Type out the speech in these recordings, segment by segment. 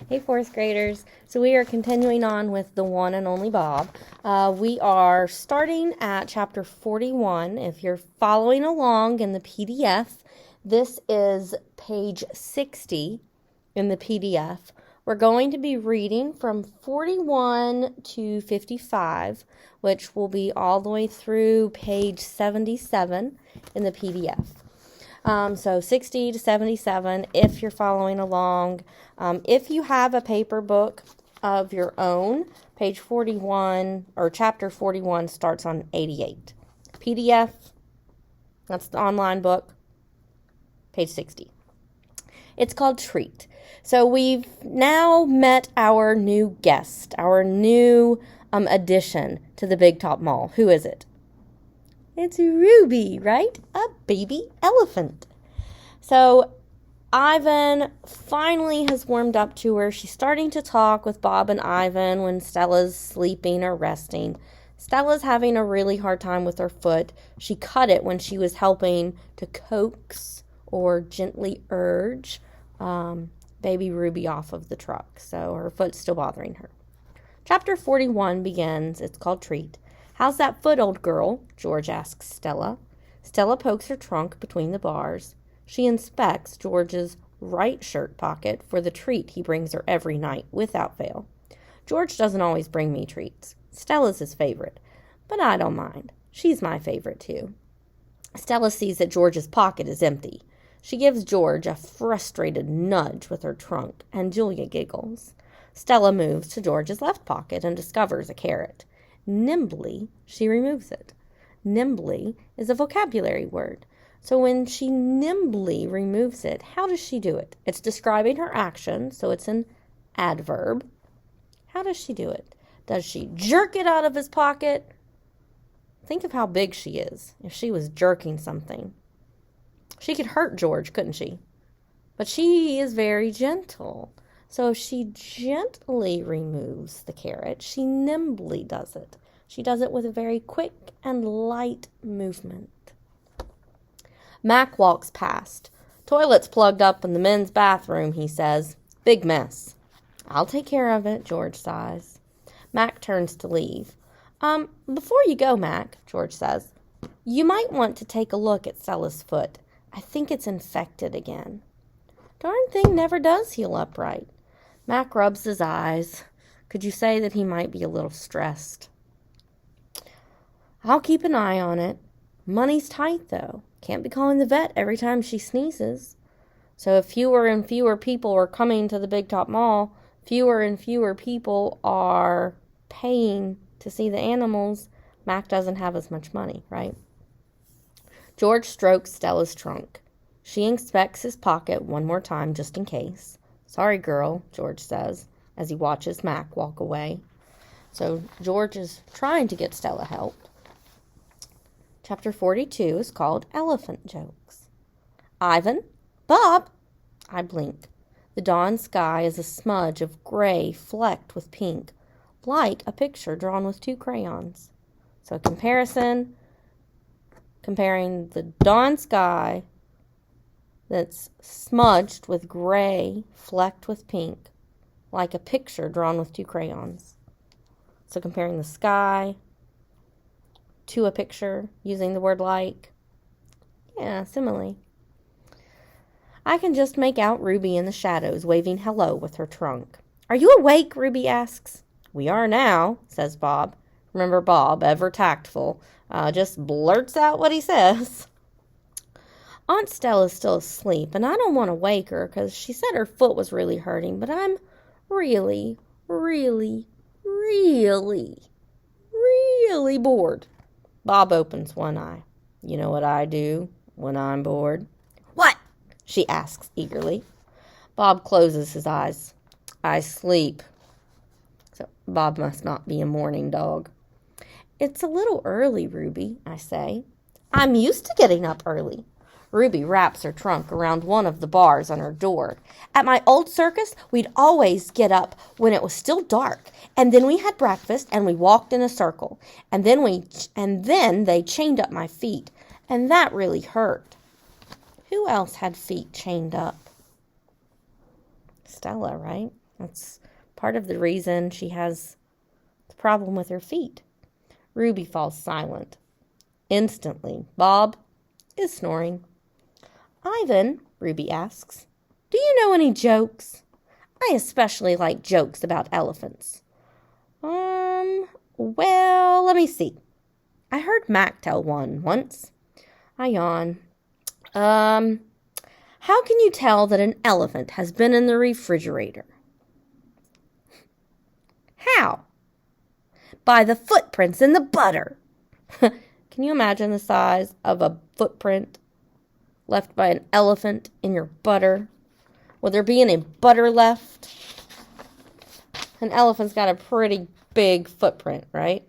Hey, fourth graders. So we are continuing on with the one and only Bob. We are starting at chapter 41. If you're following along in the PDF, this is page 60 in the PDF. We're going to be reading from 41 to 55, which will be all the way through page 77 in the PDF. So 60 to 77 if you're following along. If you have a paper book of your own, page 41 or chapter 41 starts on 88. PDF, that's the online book, page 60. It's called Treat. So we've now met our new guest, our new addition to the Big Top Mall. Who is it? It's Ruby, right? A baby elephant. So Ivan finally has warmed up to her. She's starting to talk with Bob and Ivan when Stella's sleeping or resting. Stella's having a really hard time with her foot. She cut it when she was helping to coax or gently urge baby Ruby off of the truck. So her foot's still bothering her. Chapter 41 begins. It's called Treat. "How's that foot, old girl?" George asks Stella. Stella pokes her trunk between the bars. She inspects George's right shirt pocket for the treat he brings her every night, without fail. George doesn't always bring me treats. Stella's his favorite, but I don't mind. She's my favorite, too. Stella sees that George's pocket is empty. She gives George a frustrated nudge with her trunk, and Julia giggles. Stella moves to George's left pocket and discovers a carrot. Nimbly, she removes it. Nimbly is a vocabulary word. So when she nimbly removes it, how does she do it? It's describing her action, so it's an adverb. How does she do it? Does she jerk it out of his pocket? Think of how big she is if she was jerking something. She could hurt George, couldn't she? But she is very gentle. So if she gently removes the carrot, she nimbly does it. She does it with a very quick and light movement. Mac walks past. "Toilet's plugged up in the men's bathroom," he says. "Big mess." "I'll take care of it," George sighs. Mac turns to leave. Before you go, Mac," George says, "you might want to take a look at Stella's foot. I think it's infected again." "Darn thing never does heal up right." Mac rubs his eyes. Could you say that he might be a little stressed? "I'll keep an eye on it. Money's tight, though. Can't be calling the vet every time she sneezes." So if fewer and fewer people are coming to the Big Top Mall, fewer and fewer people are paying to see the animals, Mac doesn't have as much money, right? George strokes Stella's trunk. She inspects his pocket one more time just in case. "Sorry, girl," George says as he watches Mac walk away. So George is trying to get Stella help. Chapter 42 is called Elephant Jokes. "Ivan? Bob?" I blink. The dawn sky is a smudge of gray flecked with pink, like a picture drawn with two crayons. So a comparison, comparing the dawn sky that's smudged with gray flecked with pink, like a picture drawn with two crayons. So comparing the sky to a picture using the word like. Yeah, simile. I can just make out Ruby in the shadows waving hello with her trunk. "Are you awake?" Ruby asks. "We are now," says Bob. Remember Bob, ever tactful, just blurts out what he says. Aunt Stella's still asleep, and I don't want to wake her because she said her foot was really hurting, but I'm really, really, really, really bored. Bob opens one eye. "You know what I do when I'm bored?" "What?" she asks eagerly. Bob closes his eyes. "I sleep." So Bob must not be a morning dog. "It's a little early, Ruby," I say. "I'm used to getting up early." Ruby wraps her trunk around one of the bars on her door. "At my old circus, we'd always get up when it was still dark, and then we had breakfast and we walked in a circle, and then they chained up my feet, and that really hurt." Who else had feet chained up? Stella, right? That's part of the reason she has the problem with her feet. Ruby falls silent. Instantly, Bob is snoring. Ivan, Ruby asks, do you know any jokes? I especially like jokes about elephants. Well, let me see. I heard Mac tell one once. I yawn. How can you tell that an elephant has been in the refrigerator? How? By the footprints in the butter. Can you imagine the size of a footprint left by an elephant in your butter? Will there be any butter left? An elephant's got a pretty big footprint, right?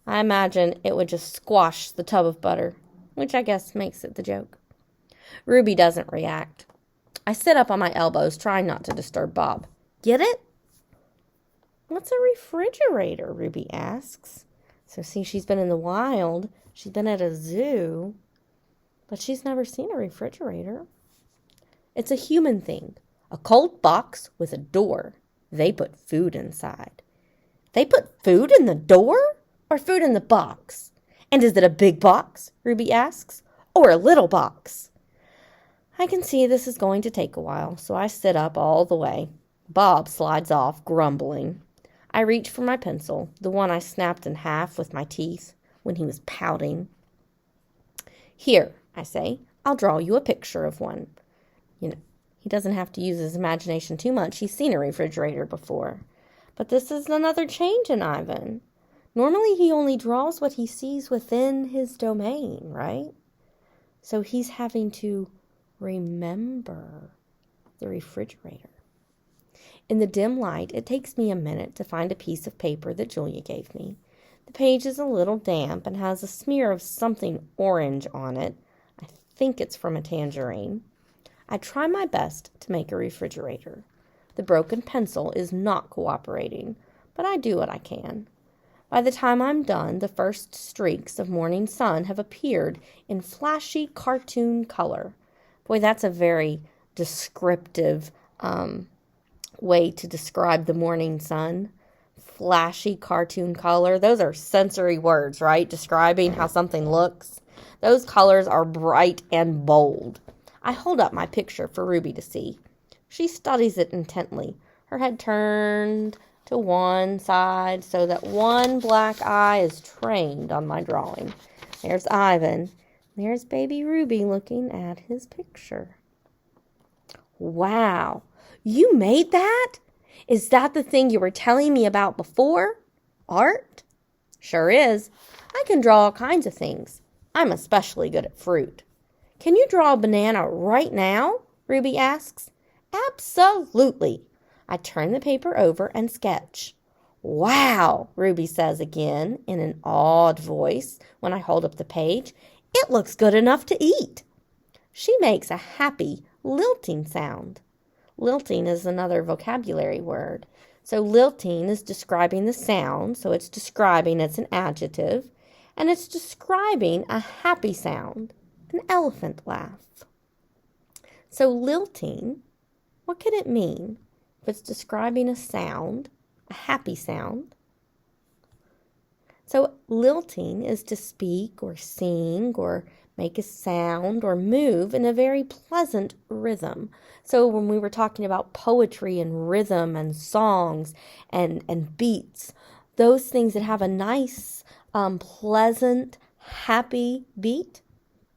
I imagine it would just squash the tub of butter, which I guess makes it the joke. Ruby doesn't react. I sit up on my elbows, trying not to disturb Bob. Get it? What's a refrigerator? Ruby asks. So see, she's been in the wild. She's been at a zoo, but she's never seen a refrigerator. It's a human thing. A cold box with a door. They put food inside. They put food in the door or food in the box? And is it a big box, Ruby asks, or a little box? I can see this is going to take a while, so I sit up all the way. Bob slides off, grumbling. I reach for my pencil, the one I snapped in half with my teeth when he was pouting. Here, I say, I'll draw you a picture of one. He doesn't have to use his imagination too much. He's seen a refrigerator before. But this is another change in Ivan. Normally he only draws what he sees within his domain, right? So he's having to remember the refrigerator. In the dim light, it takes me a minute to find a piece of paper that Julia gave me. The page is a little damp and has a smear of something orange on it. I think it's from a tangerine. I try my best to make a refrigerator. The broken pencil is not cooperating, but I do what I can. By the time I'm done, the first streaks of morning sun have appeared in flashy cartoon color. Boy, that's a very descriptive way to describe the morning sun. Flashy cartoon color. Those are sensory words, right? Describing how something looks. Those colors are bright and bold. I hold up my picture for Ruby to see. She studies it intently, her head turned to one side so that one black eye is trained on my drawing. There's Ivan. There's baby Ruby looking at his picture. Wow, you made that? Is that the thing you were telling me about before? Art? Sure is. I can draw all kinds of things. I'm especially good at fruit. Can you draw a banana right now? Ruby asks. Absolutely. I turn the paper over and sketch. Wow, Ruby says again in an awed voice when I hold up the page. It looks good enough to eat. She makes a happy, lilting sound. Lilting is another vocabulary word. So lilting is describing the sound, so it's describing, it's an adjective, and it's describing a happy sound, an elephant laugh. So lilting, what could it mean? If it's describing a sound, a happy sound. So lilting is to speak or sing or make a sound or move in a very pleasant rhythm. So when we were talking about poetry and rhythm and songs and beats, those things that have a nice, pleasant, happy beat,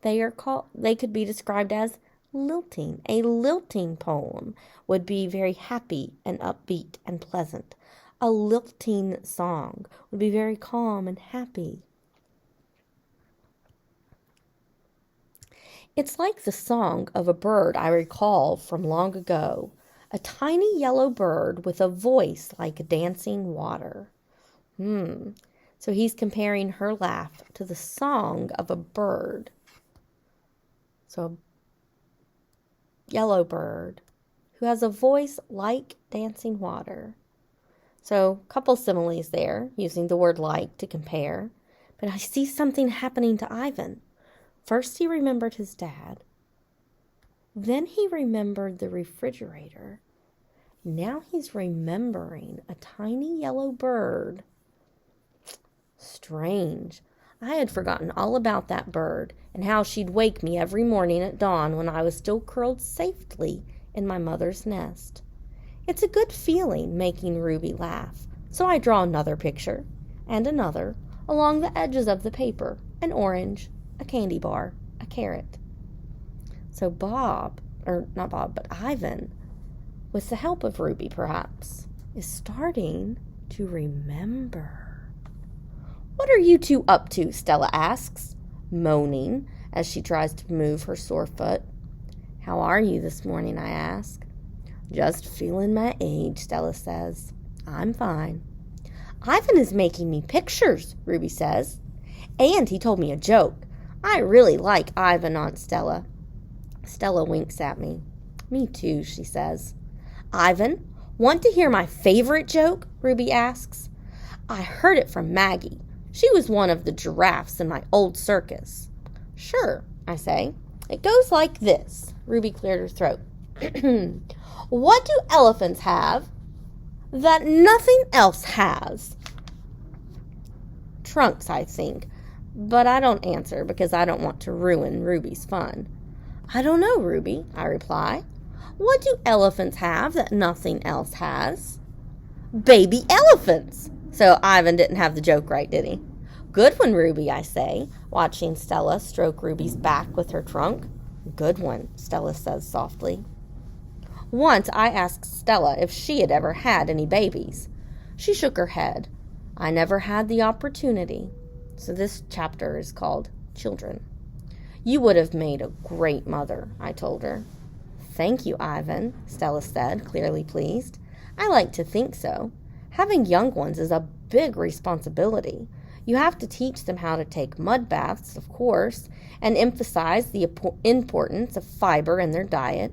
they could be described as lilting. A lilting poem would be very happy and upbeat and pleasant. A lilting song would be very calm and happy. It's like the song of a bird I recall from long ago, a tiny yellow bird with a voice like dancing water. So he's comparing her laugh to the song of a bird. So a yellow bird who has a voice like dancing water. So a couple similes there, using the word like to compare. But I see something happening to Ivan. First he remembered his dad. Then he remembered the refrigerator. Now he's remembering a tiny yellow bird. Strange. I had forgotten all about that bird and how she'd wake me every morning at dawn when I was still curled safely in my mother's nest. It's a good feeling making Ruby laugh, so I draw another picture and another along the edges of the paper, an orange, a candy bar, a carrot. So Ivan, with the help of Ruby perhaps, is starting to remember. "What are you two up to?" Stella asks, moaning as she tries to move her sore foot. "How are you this morning?" I ask. "Just feeling my age," Stella says. "I'm fine." "Ivan is making me pictures," Ruby says. "And he told me a joke. I really like Ivan, Aunt Stella." Stella winks at me. "Me too," she says. "Ivan, want to hear my favorite joke?" Ruby asks. "I heard it from Maggie. She was one of the giraffes in my old circus." "Sure," I say. "It goes like this." Ruby cleared her throat. "What do elephants have that nothing else has?" "Trunks, I think." But I don't answer because I don't want to ruin Ruby's fun. "I don't know, Ruby," I reply. "What do elephants have that nothing else has?" "Baby elephants." So Ivan didn't have the joke right, did he? "Good one, Ruby," I say, watching Stella stroke Ruby's back with her trunk. "Good one," Stella says softly. Once I asked Stella if she had ever had any babies. She shook her head. I never had the opportunity. So this chapter is called Children. "You would have made a great mother," I told her. "Thank you, Ivan," Stella said, clearly pleased. "I like to think so. Having young ones is a big responsibility. You have to teach them how to take mud baths, of course, and emphasize the importance of fiber in their diet."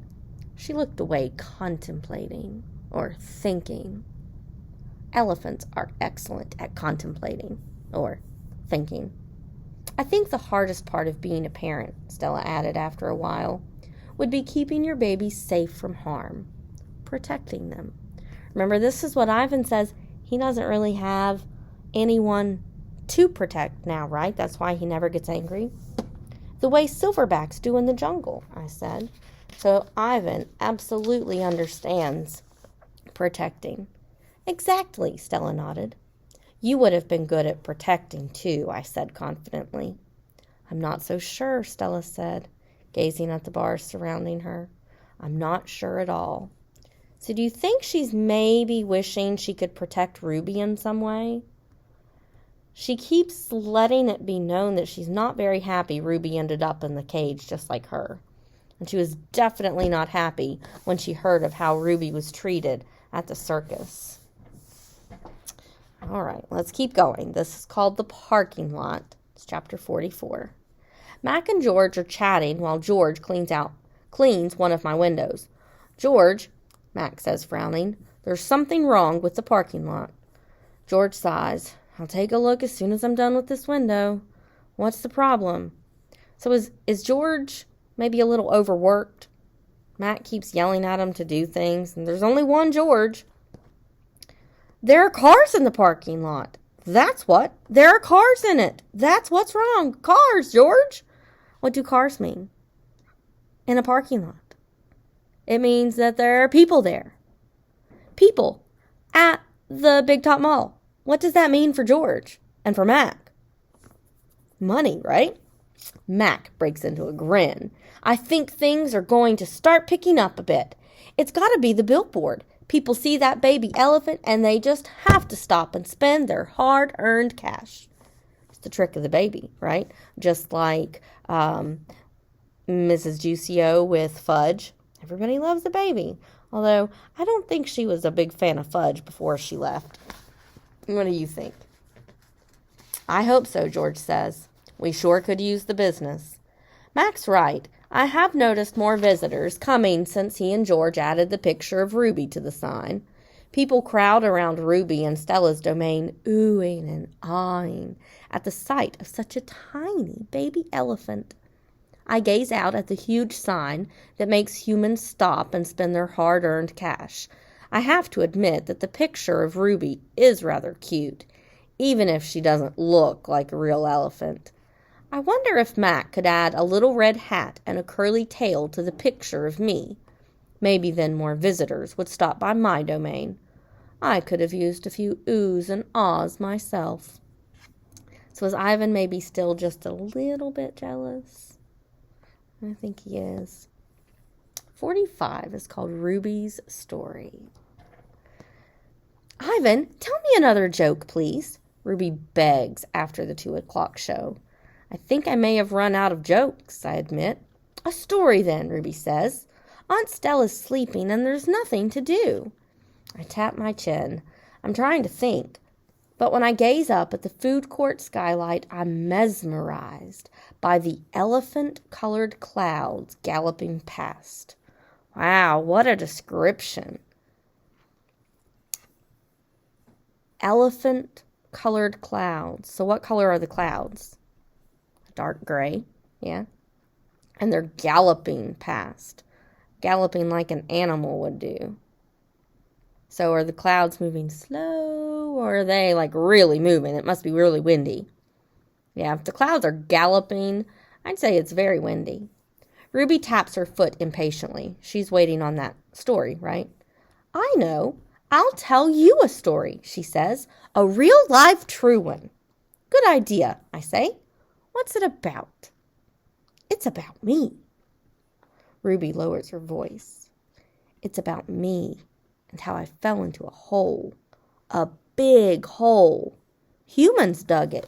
She looked away, contemplating, or thinking. Elephants are excellent at contemplating, or thinking. "I think the hardest part of being a parent," Stella added after a while, "would be keeping your babies safe from harm, protecting them." Remember, this is what Ivan says. He doesn't really have anyone to protect now, right? That's why he never gets angry. "The way silverbacks do in the jungle," I said. So Ivan absolutely understands protecting. "Exactly," Stella nodded. "You would have been good at protecting, too," I said confidently. "I'm not so sure," Stella said, gazing at the bars surrounding her. "I'm not sure at all." "So do you think she's maybe wishing she could protect Ruby in some way?" She keeps letting it be known that she's not very happy Ruby ended up in the cage just like her. And she was definitely not happy when she heard of how Ruby was treated at the circus. All right, let's keep going. This is called The Parking Lot. It's chapter 44. Mac and George are chatting while George cleans one of my windows. "George," Mac says, frowning, "there's something wrong with the parking lot." George sighs. "I'll take a look as soon as I'm done with this window." "What's the problem?" So is George maybe a little overworked? Mac keeps yelling at him to do things, and there's only one George. "There are cars in the parking lot." "That's what. There are cars in it. That's what's wrong. Cars, George." "What do cars mean in a parking lot?" "It means that there are people there." "People at the Big Top Mall." What does that mean for George and for Mac? "Money, right?" Mac breaks into a grin. "I think things are going to start picking up a bit. It's got to be the billboard. People see that baby elephant and they just have to stop and spend their hard-earned cash." It's the trick of the baby, right? Just like Mrs. Juicio with Fudge. Everybody loves the baby. Although I don't think she was a big fan of Fudge before she left. What do you think? "I hope so," George says. "We sure could use the business." Mac's right. I have noticed more visitors coming since he and George added the picture of Ruby to the sign. People crowd around Ruby and Stella's domain, oohing and aahing at the sight of such a tiny baby elephant. I gaze out at the huge sign that makes humans stop and spend their hard-earned cash. I have to admit that the picture of Ruby is rather cute, even if she doesn't look like a real elephant. I wonder if Mac could add a little red hat and a curly tail to the picture of me. Maybe then more visitors would stop by my domain. I could have used a few oohs and ahs myself. So is Ivan maybe still just a little bit jealous? I think he is. 45 is called Ruby's Story. Ivan, tell me another joke, please. Ruby begs after the 2 o'clock show. I think I may have run out of jokes, I admit. A story then, Ruby says. Aunt Stella's sleeping and there's nothing to do. I tap my chin. I'm trying to think. But when I gaze up at the food court skylight, I'm mesmerized by the elephant-colored clouds galloping past. Wow, what a description. Elephant-colored clouds. So what color are the clouds? Dark gray, yeah. And they're galloping past. Galloping like an animal would do. So are the clouds moving slow, or are they like really moving? It must be really windy. Yeah, if the clouds are galloping, I'd say it's very windy. Ruby taps her foot impatiently. She's waiting on that story, right? I know. I'll tell you a story, she says. A real live true one. Good idea, I say. What's it about? It's about me. Ruby lowers her voice. It's about me and how I fell into a hole. A big hole. Humans dug it.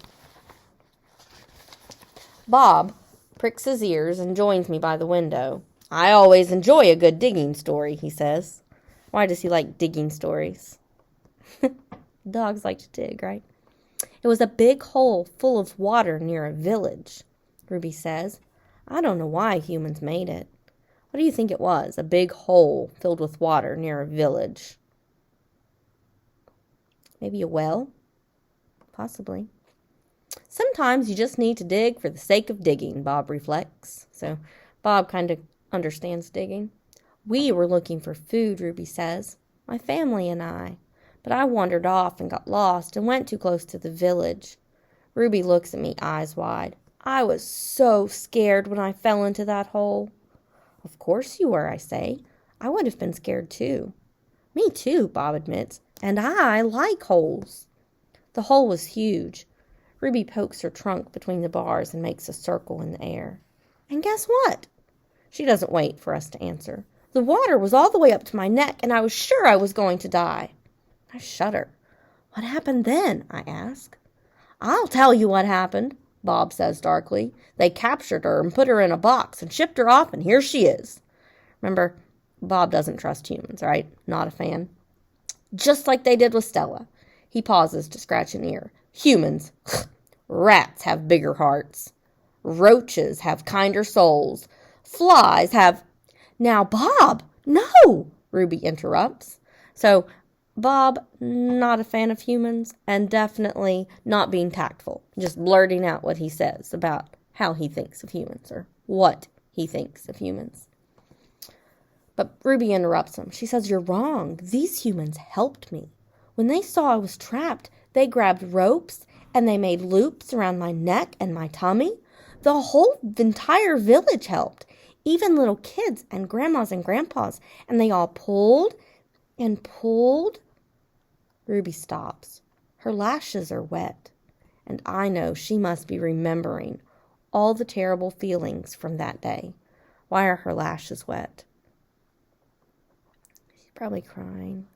Bob pricks his ears and joins me by the window. I always enjoy a good digging story, he says. Why does he like digging stories? Dogs like to dig, right? It was a big hole full of water near a village, Ruby says. I don't know why humans made it. What do you think it was? A big hole filled with water near a village. Maybe a well? Possibly. Sometimes you just need to dig for the sake of digging, Bob reflects. So Bob kind of understands digging. We were looking for food, Ruby says. My family and I. But I wandered off and got lost and went too close to the village. Ruby looks at me, eyes wide. I was so scared when I fell into that hole. Of course you were, I say. I would have been scared too. Me too, Bob admits. And I like holes. The hole was huge. Ruby pokes her trunk between the bars and makes a circle in the air. And guess what? She doesn't wait for us to answer. The water was all the way up to my neck, and I was sure I was going to die. I shudder. What happened then? I ask. I'll tell you what happened, Bob says darkly. They captured her and put her in a box and shipped her off, and here she is. Remember, Bob doesn't trust humans, right? Not a fan. Just like they did with Stella. He pauses to scratch an ear. Humans. Rats have bigger hearts. Roaches have kinder souls. Flies have... Now, Bob, no, Ruby interrupts. So, Bob, not a fan of humans, and definitely not being tactful. Just blurting out what he says about how he thinks of humans, or what he thinks of humans. But Ruby interrupts him. She says, you're wrong. These humans helped me. When they saw I was trapped, they grabbed ropes, and they made loops around my neck and my tummy. The whole entire village helped. Even little kids and grandmas and grandpas. And they all pulled and pulled. Ruby stops. Her lashes are wet. And I know she must be remembering all the terrible feelings from that day. Why are her lashes wet? She's probably crying.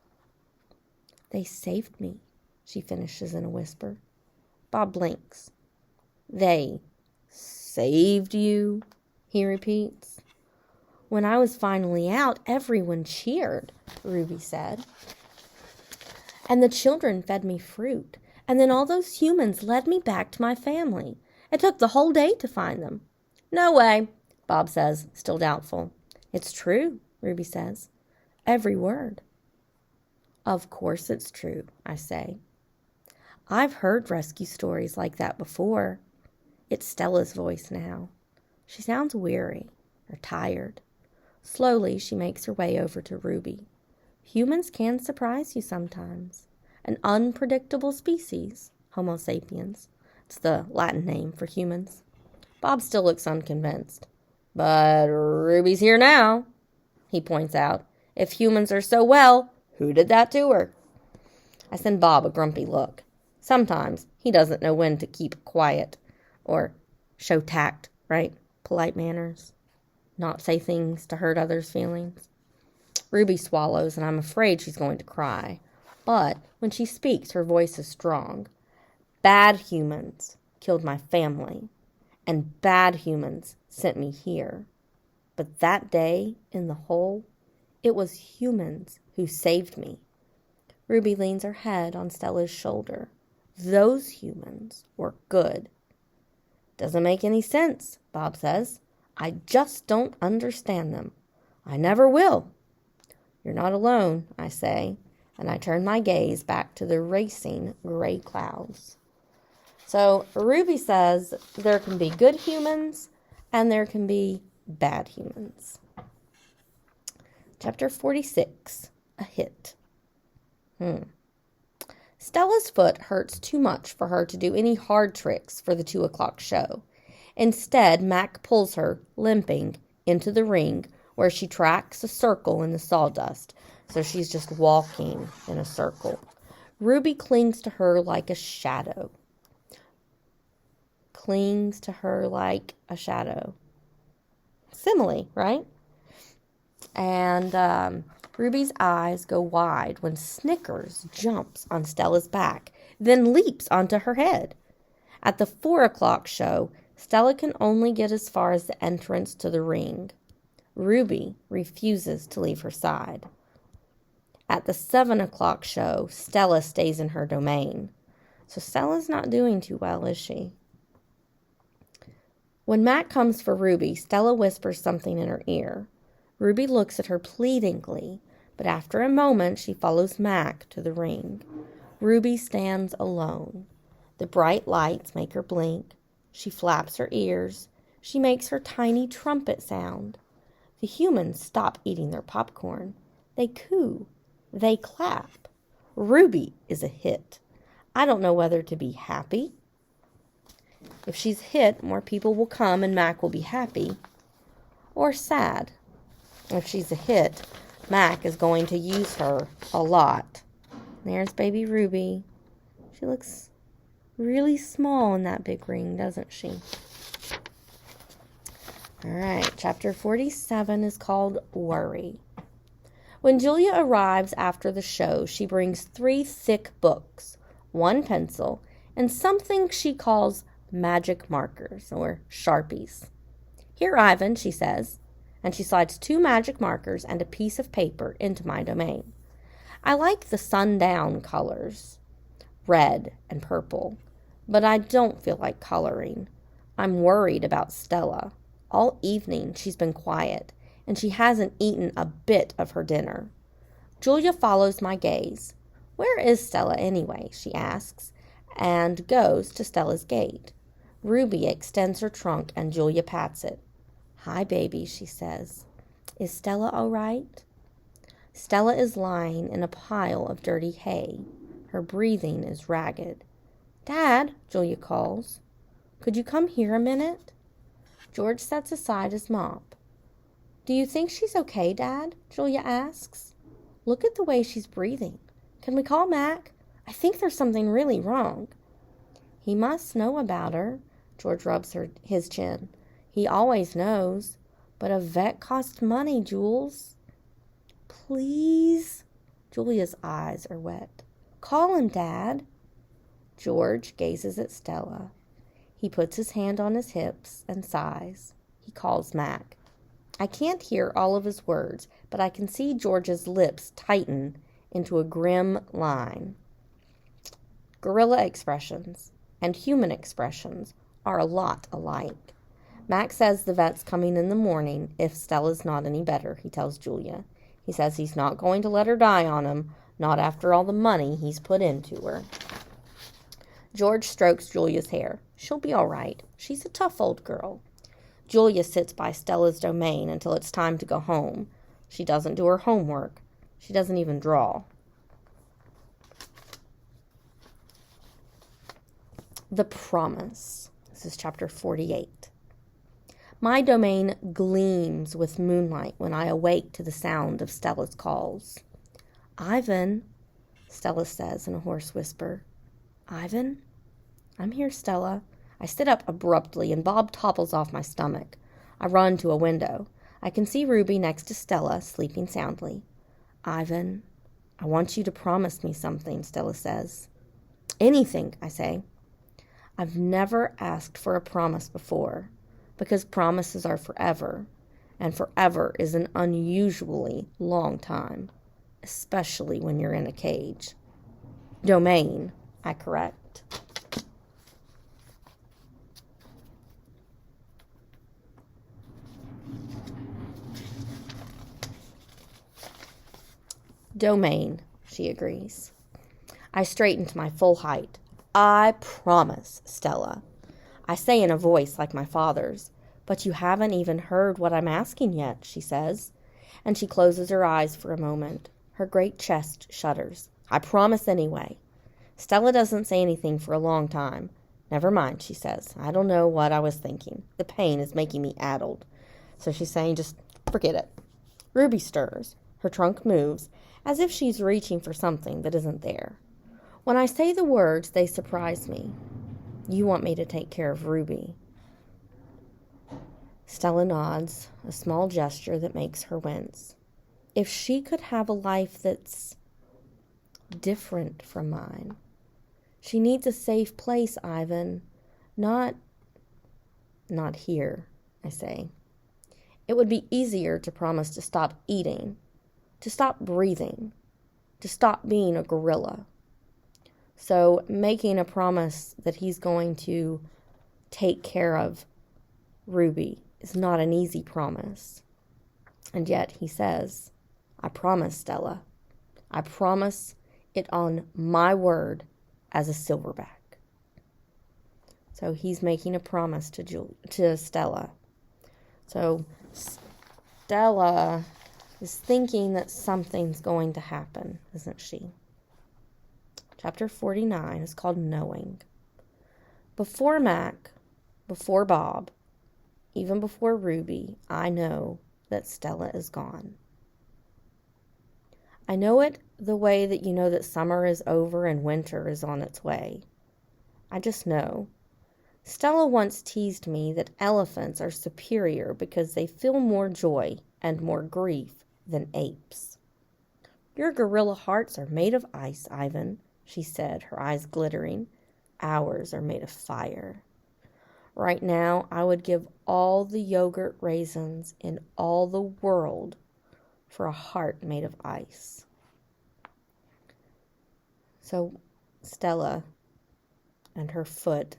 They saved me, she finishes in a whisper. Bob blinks. They saved you? He repeats. When I was finally out, everyone cheered, Ruby said. And the children fed me fruit. And then all those humans led me back to my family. It took the whole day to find them. No way, Bob says, still doubtful. It's true, Ruby says. Every word. Of course it's true, I say. I've heard rescue stories like that before. It's Stella's voice now. She sounds weary or tired. Slowly, she makes her way over to Ruby. Humans can surprise you sometimes. An unpredictable species, Homo sapiens. It's the Latin name for humans. Bob still looks unconvinced. But Ruby's here now, he points out. If humans are so well, who did that to her? I send Bob a grumpy look. Sometimes he doesn't know when to keep quiet or show tact, right? Polite manners. Not say things to hurt others' feelings. Ruby swallows, and I'm afraid she's going to cry. But when she speaks, her voice is strong. Bad humans killed my family, and bad humans sent me here. But that day in the hole, it was humans who saved me. Ruby leans her head on Stella's shoulder. Those humans were good. Doesn't make any sense, Bob says. I just don't understand them. I never will. You're not alone, I say, and I turn my gaze back to the racing gray clouds. So Ruby says there can be good humans and there can be bad humans. Chapter 46, a hit. Stella's foot hurts too much for her to do any hard tricks for the 2 o'clock show. Instead, Mac pulls her, limping, into the ring where she tracks a circle in the sawdust, so she's just walking in a circle. Ruby clings to her like a shadow. Simile, right? And Ruby's eyes go wide when Snickers jumps on Stella's back, then leaps onto her head. At the 4 o'clock show, Stella can only get as far as the entrance to the ring. Ruby refuses to leave her side. At the 7 o'clock show, Stella stays in her domain. So Stella's not doing too well, is she? When Mac comes for Ruby, Stella whispers something in her ear. Ruby looks at her pleadingly, but after a moment she follows Mac to the ring. Ruby stands alone. The bright lights make her blink. She flaps her ears. She makes her tiny trumpet sound. The humans stop eating their popcorn. They coo. They clap. Ruby is a hit. I don't know whether to be happy. If she's hit, more people will come and Mac will be happy. Or sad. If she's a hit, Mac is going to use her a lot. There's baby Ruby. She looks really small in that big ring, doesn't she? All right, chapter 47 is called Worry. When Julia arrives after the show, she brings 3 thick books, 1 pencil, and something she calls magic markers, or Sharpies. Here, Ivan, she says, and she slides 2 magic markers and a piece of paper into my domain. I like the sundown colors, red and purple, but I don't feel like coloring. I'm worried about Stella. All evening she's been quiet, and she hasn't eaten a bit of her dinner. Julia follows my gaze. Where is Stella anyway, she asks, and goes to Stella's gate. Ruby extends her trunk, and Julia pats it. Hi, baby, she says. Is Stella all right? Stella is lying in a pile of dirty hay. Her breathing is ragged. Dad, Julia calls. Could you come here a minute? George sets aside his mop. Do you think she's okay, Dad? Julia asks. Look at the way she's breathing. Can we call Mac? I think there's something really wrong. He must know about her. George rubs his chin. He always knows. But a vet costs money, Jules. Please? Julia's eyes are wet. Call him, Dad. George gazes at Stella. He puts his hand on his hips and sighs. He calls Mac. I can't hear all of his words, but I can see George's lips tighten into a grim line. Gorilla expressions and human expressions are a lot alike. Mac says the vet's coming in the morning if Stella's not any better, he tells Julia. He says he's not going to let her die on him, not after all the money he's put into her. George strokes Julia's hair. She'll be all right. She's a tough old girl. Julia sits by Stella's domain until it's time to go home. She doesn't do her homework. She doesn't even draw. The promise. This is chapter 48. My domain gleams with moonlight when I awake to the sound of Stella's calls. Ivan, Stella says in a hoarse whisper. Ivan? I'm here, Stella. I sit up abruptly and Bob topples off my stomach. I run to a window. I can see Ruby next to Stella, sleeping soundly. Ivan, I want you to promise me something, Stella says. Anything, I say. I've never asked for a promise before, because promises are forever, and forever is an unusually long time, especially when you're in a cage. Domain, I correct. Domain, she agrees. I straighten to my full height. I promise, Stella. I say in a voice like my father's. But you haven't even heard what I'm asking yet, she says. And she closes her eyes for a moment. Her great chest shudders. I promise anyway. Stella doesn't say anything for a long time. Never mind, she says. I don't know what I was thinking. The pain is making me addled. So she's saying, just forget it. Ruby stirs. Her trunk moves, as if she's reaching for something that isn't there. When I say the words, they surprise me. You want me to take care of Ruby. Stella nods, a small gesture that makes her wince. If she could have a life that's different from mine. She needs a safe place, Ivan. Not here, I say. It would be easier to promise to stop eating, to stop breathing, to stop being a gorilla. So making a promise that he's going to take care of Ruby is not an easy promise. And yet he says, I promise, Stella. I promise it on my word as a silverback. So he's making a promise to Stella. So Stella is thinking that something's going to happen, isn't she? Chapter 49 is called Knowing. Before Mac, before Bob, even before Ruby, I know that Stella is gone. I know it the way that you know that summer is over and winter is on its way. I just know. Stella once teased me that elephants are superior because they feel more joy and more grief than apes. Your gorilla hearts are made of ice, Ivan, she said, her eyes glittering. Ours are made of fire. Right now, I would give all the yogurt raisins in all the world for a heart made of ice. So Stella and her foot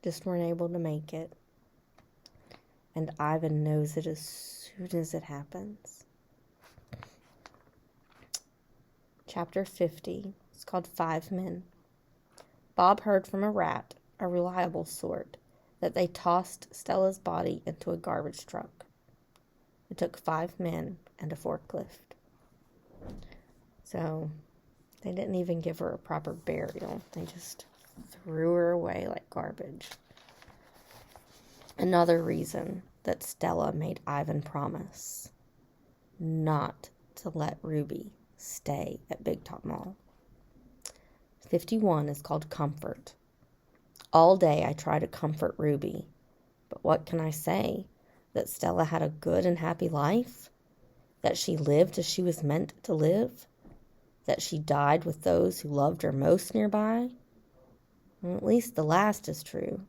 just weren't able to make it. And Ivan knows it as soon as it happens. Chapter 50. It's called 5 Men. Bob heard from a rat, a reliable sort, that they tossed Stella's body into a garbage truck. It took 5 men and a forklift. So they didn't even give her a proper burial. They just threw her away like garbage. Another reason that Stella made Ivan promise not to let Ruby stay at Big Top Mall. 51 is called Comfort. All day I try to comfort Ruby, but what can I say? That Stella had a good and happy life? That she lived as she was meant to live? That she died with those who loved her most nearby? Well, at least the last is true.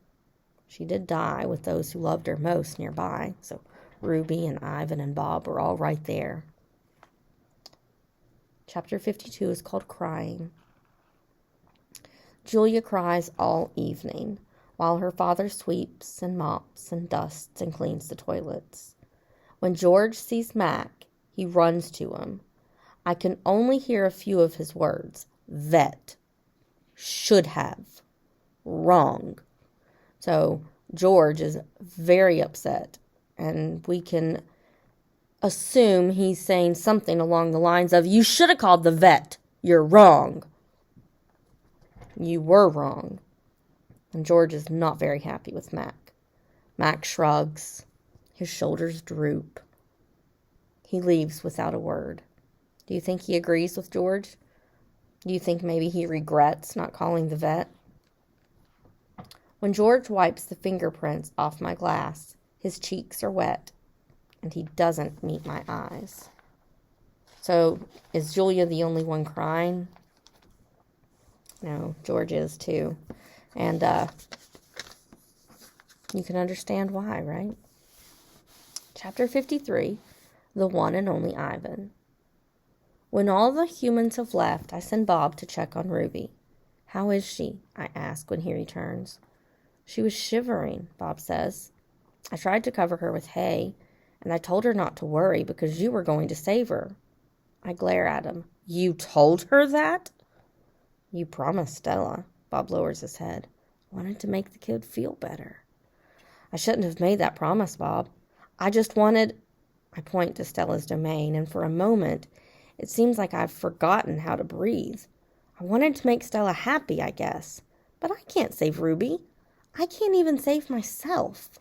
She did die with those who loved her most nearby, so Ruby and Ivan and Bob were all right there. Chapter 52 is called Crying. Julia cries all evening, while her father sweeps and mops and dusts and cleans the toilets. When George sees Mac, he runs to him. I can only hear a few of his words. Vet. Should have. Wrong. So George is very upset, and we can assume he's saying something along the lines of, "You should have called the vet. You're wrong." You were wrong. And George is not very happy with Mac. Mac shrugs. His shoulders droop. He leaves without a word. Do you think he agrees with George? Do you think maybe he regrets not calling the vet? When George wipes the fingerprints off my glass, his cheeks are wet, and he doesn't meet my eyes. So, is Julia the only one crying? No, George is too. And you can understand why, right? Chapter 53, The One and Only Ivan. When all the humans have left, I send Bob to check on Ruby. "How is she?" I ask when he returns. "She was shivering," Bob says. "I tried to cover her with hay, and I told her not to worry because you were going to save her." I glare at him. "You told her that?" "You promised Stella." Bob lowers his head. "Wanted to make the kid feel better." "I shouldn't have made that promise, Bob. I just wanted—" I point to Stella's domain, and for a moment, it seems like I've forgotten how to breathe. I wanted to make Stella happy, I guess. But I can't save Ruby. I can't even save myself.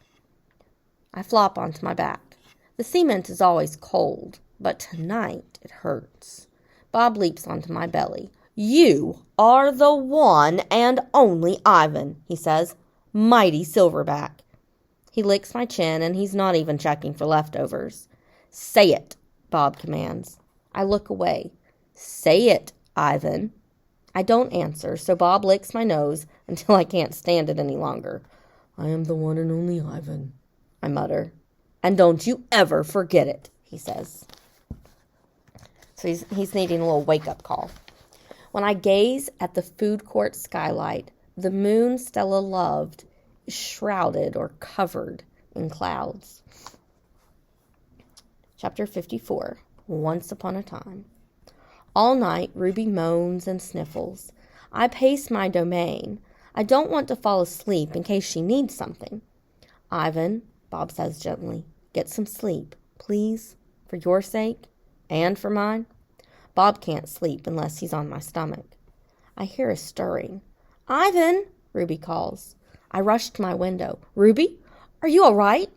I flop onto my back. The cement is always cold, but tonight it hurts. Bob leaps onto my belly. "You are the one and only Ivan," he says. "Mighty Silverback." He licks my chin, and he's not even checking for leftovers. "Say it," Bob commands. I look away. "Say it, Ivan." I don't answer, so Bob licks my nose until I can't stand it any longer. "I am the one and only Ivan," I mutter. "And don't you ever forget it," he says. So he's needing a little wake-up call. When I gaze at the food court skylight, the moon Stella loved is shrouded or covered in clouds. Chapter 54, Once Upon a Time. All night, Ruby moans and sniffles. I pace my domain. I don't want to fall asleep in case she needs something. "Ivan," Bob says gently, "get some sleep, please, for your sake and for mine." Bob can't sleep unless he's on my stomach. I hear a stirring. "Ivan," Ruby calls. I rush to my window. "Ruby, are you all right?"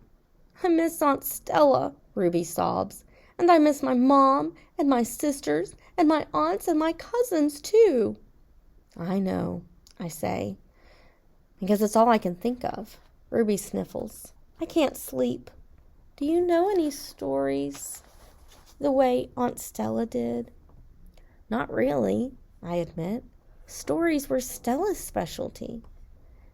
"I miss Aunt Stella," Ruby sobs. "And I miss my mom and my sisters and my aunts and my cousins, too." "I know," I say, because it's all I can think of. Ruby sniffles. "I can't sleep. Do you know any stories the way Aunt Stella did?" "Not really," I admit. Stories were Stella's specialty.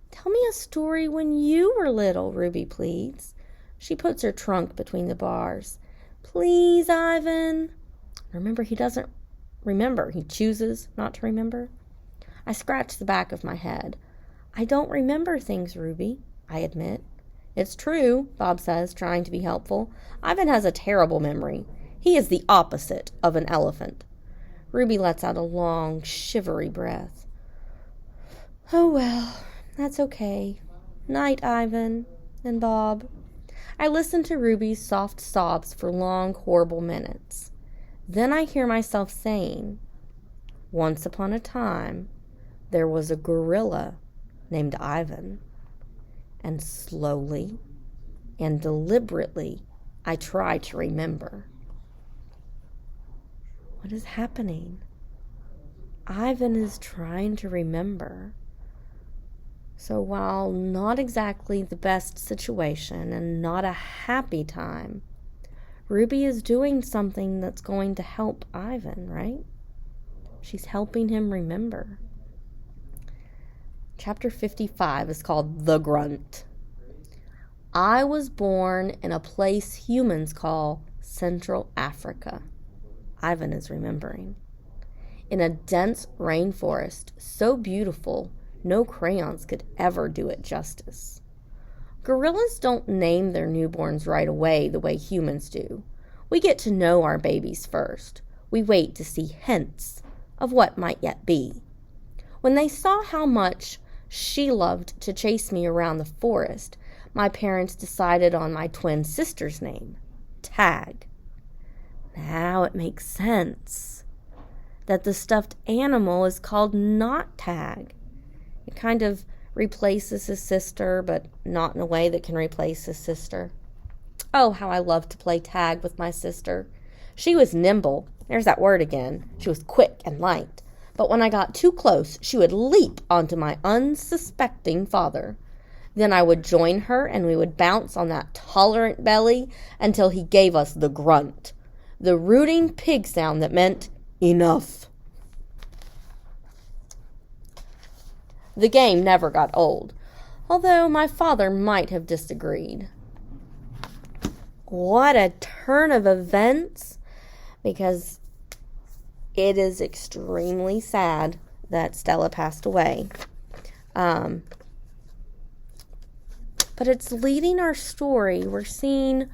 "Tell me a story when you were little," Ruby pleads. She puts her trunk between the bars. "Please, Ivan." Remember, he doesn't remember. He chooses not to remember. I scratch the back of my head. "I don't remember things, Ruby," I admit. "It's true," Bob says, trying to be helpful. "Ivan has a terrible memory. He is the opposite of an elephant." Ruby lets out a long, shivery breath. "Oh, well, that's okay. Night, Ivan and Bob." I listen to Ruby's soft sobs for long, horrible minutes. Then I hear myself saying, "Once upon a time, there was a gorilla named Ivan." And slowly and deliberately, I try to remember. What is happening? Ivan is trying to remember. So while not exactly the best situation and not a happy time, Ruby is doing something that's going to help Ivan, right? She's helping him remember. Chapter 55 is called The Grunt. I was born in a place humans call Central Africa. Ivan is remembering. In a dense rainforest, so beautiful, no crayons could ever do it justice. Gorillas don't name their newborns right away the way humans do. We get to know our babies first. We wait to see hints of what might yet be. When they saw how much she loved to chase me around the forest, my parents decided on my twin sister's name, Tag. Now it makes sense that the stuffed animal is called Not Tag. It kind of replaces his sister, but not in a way that can replace his sister. Oh, how I loved to play tag with my sister. She was nimble. There's that word again. She was quick and light. But when I got too close, she would leap onto my unsuspecting father. Then I would join her, and we would bounce on that tolerant belly until he gave us the grunt, the rooting pig sound that meant enough. The game never got old, although my father might have disagreed. What a turn of events, because it is extremely sad that Stella passed away. But it's leading our story. We're seeing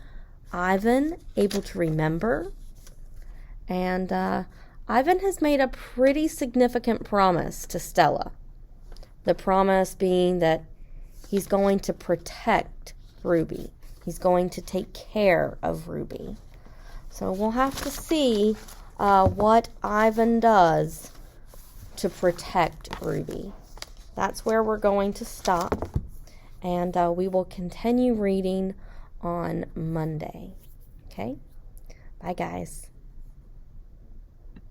Ivan able to remember, and Ivan has made a pretty significant promise to Stella. The promise being that he's going to protect Ruby. He's going to take care of Ruby. So we'll have to see what Ivan does to protect Ruby. That's where we're going to stop. And we will continue reading on Monday. Okay? Bye, guys.